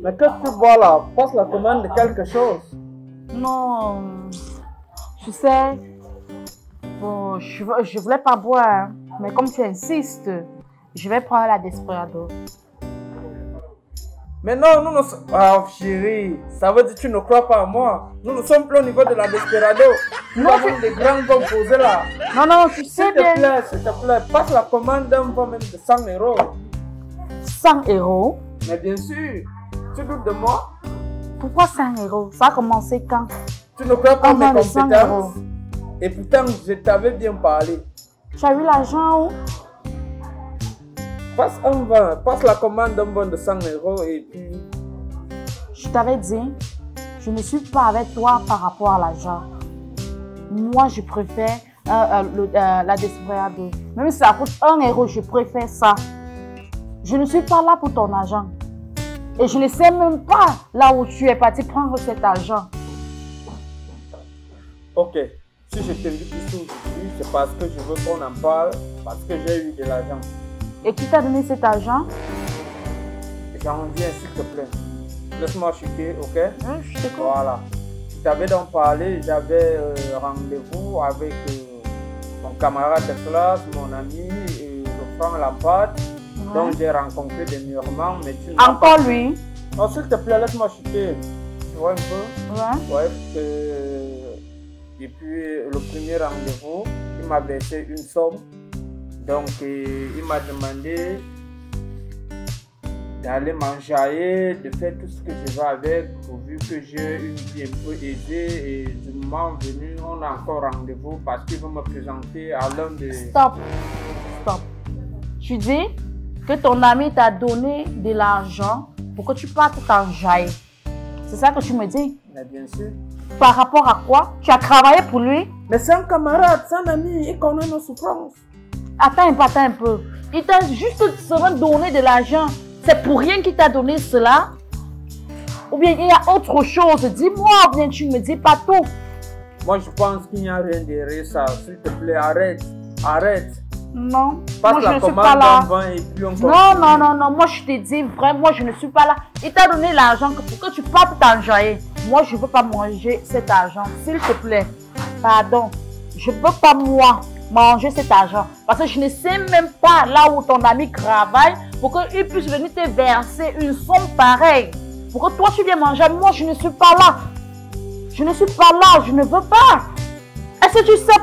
Mais qu'est-ce que tu bois là? Passe la commande de quelque chose. Non, tu sais, bon, je voulais pas boire, hein, mais comme tu insistes, je vais prendre la Desperado. Mais non, nous ne sommes... Ah chérie, ça veut dire que tu ne crois pas à moi. Nous ne sommes plus au niveau de la Desperado. Nous avons des grands composés là. Non, non, tu sais bien. S'il te plaît, passe la commande d'un bon même de 100 €. 100 €? Mais bien sûr. Tu doutes de moi? Pourquoi 100 €? Ça a commencé quand? Tu ne crois pas à mes Comment compétences? Et pourtant, je t'avais bien parlé. Tu as eu l'argent où? Passe un vin, passe la commande d'un bon de 100 € et puis... Je t'avais dit, je ne suis pas avec toi par rapport à l'argent. Moi, je préfère la Desperado. Même si ça coûte 1 €, je préfère ça. Je ne suis pas là pour ton argent. Et je ne sais même pas là où tu es parti prendre cet argent. Ok, si je t'invite ici aujourd'hui, c'est parce que je veux qu'on en parle, parce que j'ai eu de l'argent. Et qui t'a donné cet argent? J'en viens, s'il te plaît. Laisse-moi chuter, ok? Je t'écoute. Voilà. Je t'avais donc parlé, j'avais rendez-vous avec mon camarade de classe, mon ami, le Franck Lampard. Donc j'ai rencontré des Murmans, mais tu n'as encore pas... lui? Non, s'il te plaît, laisse-moi chuter. Tu vois un peu? Ouais. Et puis le premier rendez-vous, il m'a versé une somme. Donc il m'a demandé d'aller manger, de faire tout ce que je veux avec, pourvu que j'ai une vie un peu aisée. Et du moment venu, on a encore rendez-vous parce qu'il veut me présenter à l'un des... Stop. Tu dis que ton ami t'a donné de l'argent pour que tu partes t'enjailler. C'est ça que tu me dis? Mais bien sûr. Par rapport à quoi? Tu as travaillé pour lui? Mais c'est un camarade, c'est un ami, il connaît nos souffrances. Attends un peu. Il t'a juste seulement donné de l'argent. C'est pour rien qu'il t'a donné cela? Ou bien il y a autre chose? Dis-moi, ou bien tu ne me dis pas tout. Moi je pense qu'il n'y a rien derrière ça. S'il te plaît, arrête. Non, passe moi je la ne suis pas là. Et puis on non, moi je te dis vraiment, moi je ne suis pas là. Il t'a donné l'argent pour que tu partes t'enjailler. Moi je ne veux pas manger cet argent, s'il te plaît. Pardon, je ne veux pas moi manger cet argent. Parce que je ne sais même pas là où ton ami travaille pour qu'il puisse venir te verser une somme pareille. Pour que toi tu viennes manger, moi je ne suis pas là. Je ne suis pas là, je ne veux pas. Est-ce que tu sais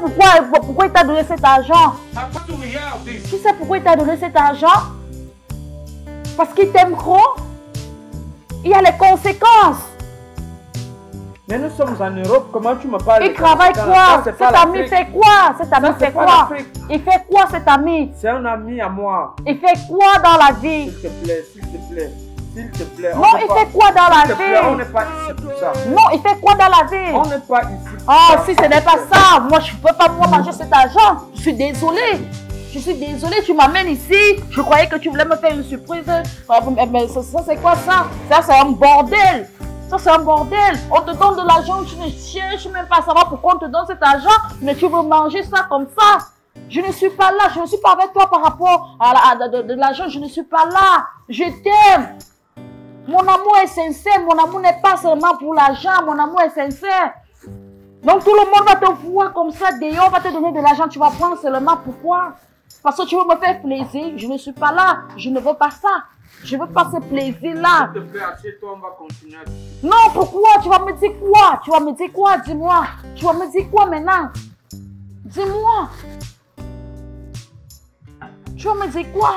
pourquoi il t'a donné cet argent? Tu sais pourquoi il t'a donné cet argent? Parce qu'il t'aime trop. Il y a les conséquences. Mais nous sommes en Europe, comment tu me parles? Il travaille quoi? Cet ami fait quoi? Cet ami fait quoi? Il fait quoi cet ami? C'est un ami à moi. Il fait quoi dans la vie? S'il te plaît, s'il te plaît. S'il te plaît. Non, il fait quoi dans la vie? On n'est pas ici pour ça. Non, il fait quoi dans la vie? On n'est pas ici pour ça. Ah, si ce n'est pas ça, moi je ne peux pas manger cet argent. Je suis désolée. Je suis désolée, tu m'amènes ici. Je croyais que tu voulais me faire une surprise. Mais ça c'est quoi ça? Ça c'est un bordel. Ça c'est un bordel. On te donne de l'argent, tu ne cherches même pas à savoir pourquoi on te donne cet argent. Mais tu veux manger ça comme ça. Je ne suis pas là. Je ne suis pas avec toi par rapport à de l'argent. Je ne suis pas là. Je t'aime. Mon amour est sincère. Mon amour n'est pas seulement pour l'argent. Mon amour est sincère. Donc tout le monde va te voir comme ça. D'ailleurs, on va te donner de l'argent. Tu vas prendre seulement pourquoi? Parce que tu veux me faire plaisir. Je ne suis pas là. Je ne veux pas ça. Je veux pas ce plaisir-là. S'il te plaît, assieds-toi, on va continuer. Non, pourquoi? Tu vas me dire quoi? Tu vas me dire quoi? Dis-moi. Tu vas me dire quoi maintenant? Dis-moi. Tu vas me dire quoi?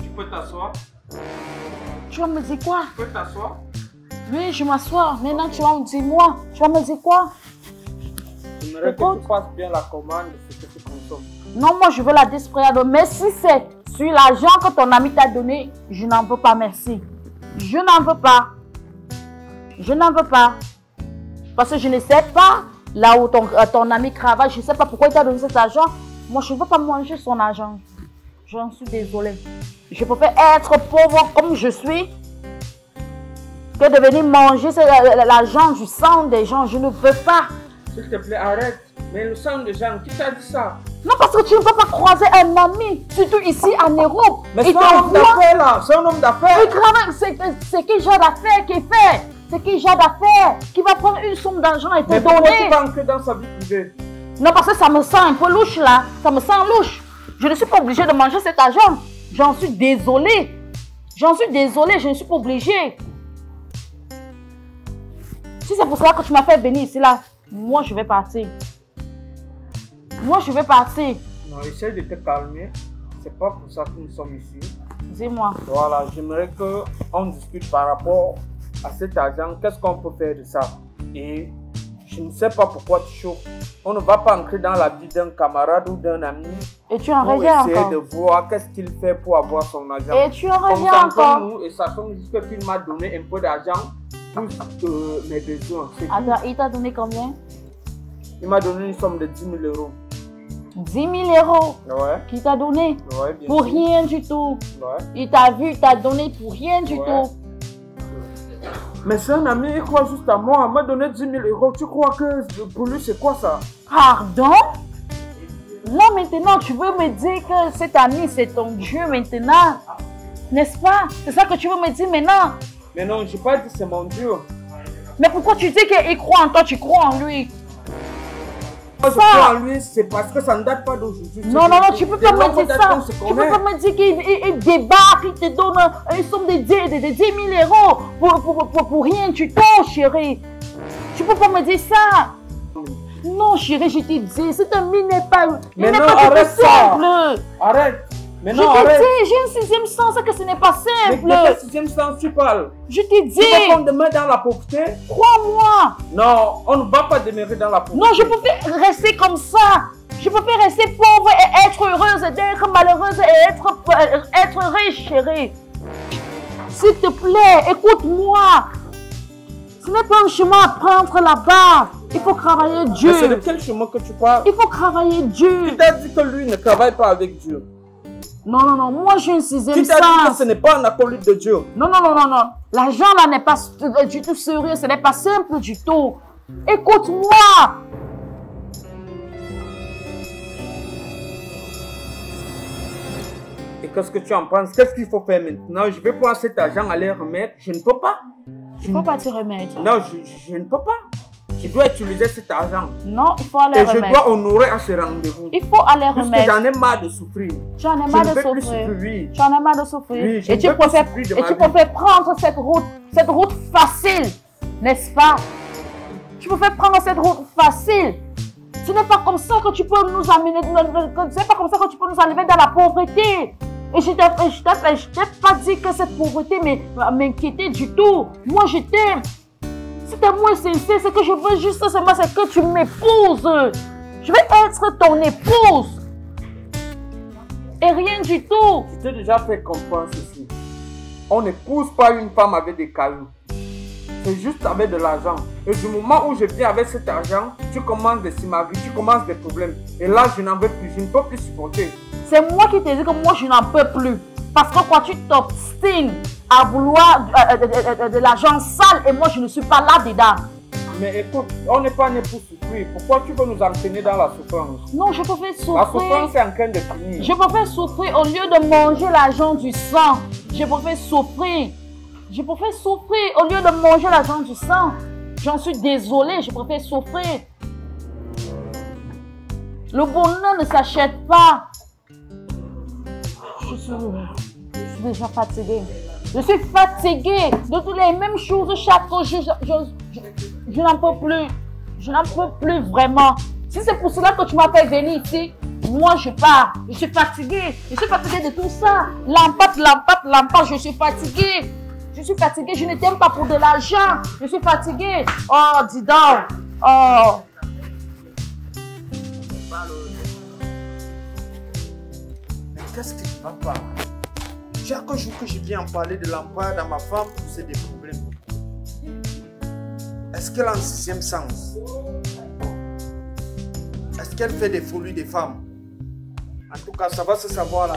Tu peux t'asseoir? Tu vas me dire quoi? Tu peux t'asseoir? Oui, je m'assois. Maintenant, tu vas me dire moi. Tu vas me dire quoi? J'aimerais que tu fasses bien la commande de ce que tu consommes. Non, moi, je veux la disprayade. Mais si c'est sur l'argent que ton ami t'a donné, je n'en veux pas, merci. Je n'en veux pas. Je n'en veux pas. Parce que je ne sais pas là où ton ami travaille. Je ne sais pas pourquoi il t'a donné cet argent. Moi, je ne veux pas manger son argent. J'en suis désolée. Je préfère être pauvre comme je suis que de venir manger l'argent du sang des gens. Je ne veux pas. S'il te plaît, arrête. Mais le sang des gens, qui t'a dit ça? Non, parce que tu ne peux pas croiser un ami, surtout ici en Europe. Mais c'est un homme d'affaires là, c'est un homme d'affaires. Il travaille, c'est quel genre d'affaires qu'il fait? C'est quel genre d'affaires qui va prendre une somme d'argent et te donner? Mais pourquoi tu vas entrer dans sa vie privée? Non, parce que ça me sent un peu louche là. Ça me sent louche. Je ne suis pas obligée de manger cet argent. J'en suis désolée. J'en suis désolée, je ne suis pas obligée. Si c'est pour cela que tu m'as fait venir ici là, moi je vais partir. Moi je vais partir. Non, essaie de te calmer. C'est pas pour ça que nous sommes ici. Dis-moi. Voilà, j'aimerais qu'on discute par rapport à cet argent. Qu'est-ce qu'on peut faire de ça? Et je ne sais pas pourquoi tu chauffes. On ne va pas entrer dans la vie d'un camarade ou d'un ami. Et tu en reviens encore. Essayer de voir qu'est-ce qu'il fait pour avoir son argent. Et tu en reviens encore. Nous, et sachons juste qu'il m'a donné un peu d'argent pour mes besoins. Attends, il t'a donné combien? Il m'a donné une somme de 10 000 euros. 10 000 euros? Ouais. Qui t'a donné? Ouais, bien pour sûr. Rien du tout. Ouais. Il t'a vu, il t'a donné pour rien du tout. Mais c'est un ami, il croit juste à moi. Il m'a donné 10 000 euros. Tu crois que pour lui, c'est quoi ça? Pardon? Là, maintenant, tu veux me dire que cet ami, c'est ton Dieu maintenant? N'est-ce pas? C'est ça que tu veux me dire maintenant? Mais non, je n'ai pas dit c'est mon Dieu. Mais pourquoi tu dis qu'il croit en toi, tu crois en lui? Moi, je crois en lui, c'est parce que ça ne date pas d'aujourd'hui. Non, non, non, tu peux pas me dire ça. Tu peux pas me dire qu'il débarque, il te donne une somme de 10 000 euros pour rien du tout, chérie. Tu peux pas me dire ça. Non, chérie, je te dis, cet ami n'est pas... Mais non, arrête ça. Arrête. Mais non, arrête. J'ai une sixième sens, que ce n'est pas simple. Mais quel sixième sens tu parles? Je te dis. Tu veux qu'on demeure dans la pauvreté? Crois-moi. Non, on ne va pas demeurer dans la pauvreté. Non, je peux rester comme ça. Je peux pas rester pauvre et être heureuse, d'être malheureuse et être riche, chérie. S'il te plaît, écoute-moi. Ce n'est pas un chemin à prendre là-bas. Il faut travailler Dieu. Mais c'est de quel chemin que tu parles? Il faut travailler Dieu. Qui t'a dit que lui ne travaille pas avec Dieu? Non, non, non, moi j'ai une sixième sens. Qui t'a dit que ce n'est pas un acolyte de Dieu? Non, non, non, non, non. L'argent là n'est pas du tout sérieux, ce n'est pas simple du tout. Écoute-moi. Et qu'est-ce que tu en penses? Qu'est-ce qu'il faut faire maintenant? Je vais prendre cet argent, aller remettre. Je ne peux pas. Il ne faut pas te remettre. Non, je ne peux pas. Je dois utiliser cet argent. Non, il faut aller remettre. Et je dois honorer à ce rendez-vous. Il faut aller remettre. Parce que j'en ai marre de souffrir. Tu en as marre de souffrir. Oui. Tu en as marre de souffrir. Oui, et tu préfères prendre cette route facile, n'est-ce pas? Tu préfères prendre cette route facile. Ce n'est pas comme ça que tu peux nous amener, ce n'est pas comme ça que tu peux nous enlever dans la pauvreté. Et je t'ai pas dit que cette pauvreté m'inquiétait du tout. Moi, je t'aime. C'est à moi sincère, ce que je veux juste seulement, c'est que tu m'épouses. Je vais être ton épouse. Et rien du tout. Je t'ai déjà fait comprendre ceci. On n'épouse pas une femme avec des cailloux. C'est juste avec de l'argent. Et du moment où je viens avec cet argent, tu commences des simagrées, tu commences des problèmes. Et là, je n'en veux plus, je ne peux plus supporter. C'est moi qui te dis que moi, je n'en peux plus. Parce que quand tu t'obstines à vouloir de l'argent sale, et moi, je ne suis pas là-dedans. Mais écoute, on n'est pas né pour souffrir. Pourquoi tu veux nous entraîner dans la souffrance? Non, je préfère souffrir. La souffrance est en train de finir. Je préfère souffrir au lieu de manger l'argent du sang. Je préfère souffrir. Je préfère souffrir au lieu de manger l'argent du sang. J'en suis désolée, je préfère souffrir. Le bonheur ne s'achète pas. Je suis déjà fatiguée. Je suis fatiguée de toutes les mêmes choses chaque jour. Je n'en peux plus. Je n'en peux plus vraiment. Si c'est pour cela que tu m'as fait venir ici, moi je pars. Je suis fatiguée. Je suis fatiguée de tout ça. L'empate, je suis fatiguée. Je suis fatiguée. Je ne t'aime pas pour de l'argent. Je suis fatiguée. Oh, dis donc. Oh. Mais qu'est-ce que tu vas pas? Chaque jour que je viens en parler de l'emploi dans ma femme, c'est des problèmes. Est-ce qu'elle a un sixième sens? Est-ce qu'elle fait des folies des femmes? En tout cas, ça va se savoir là.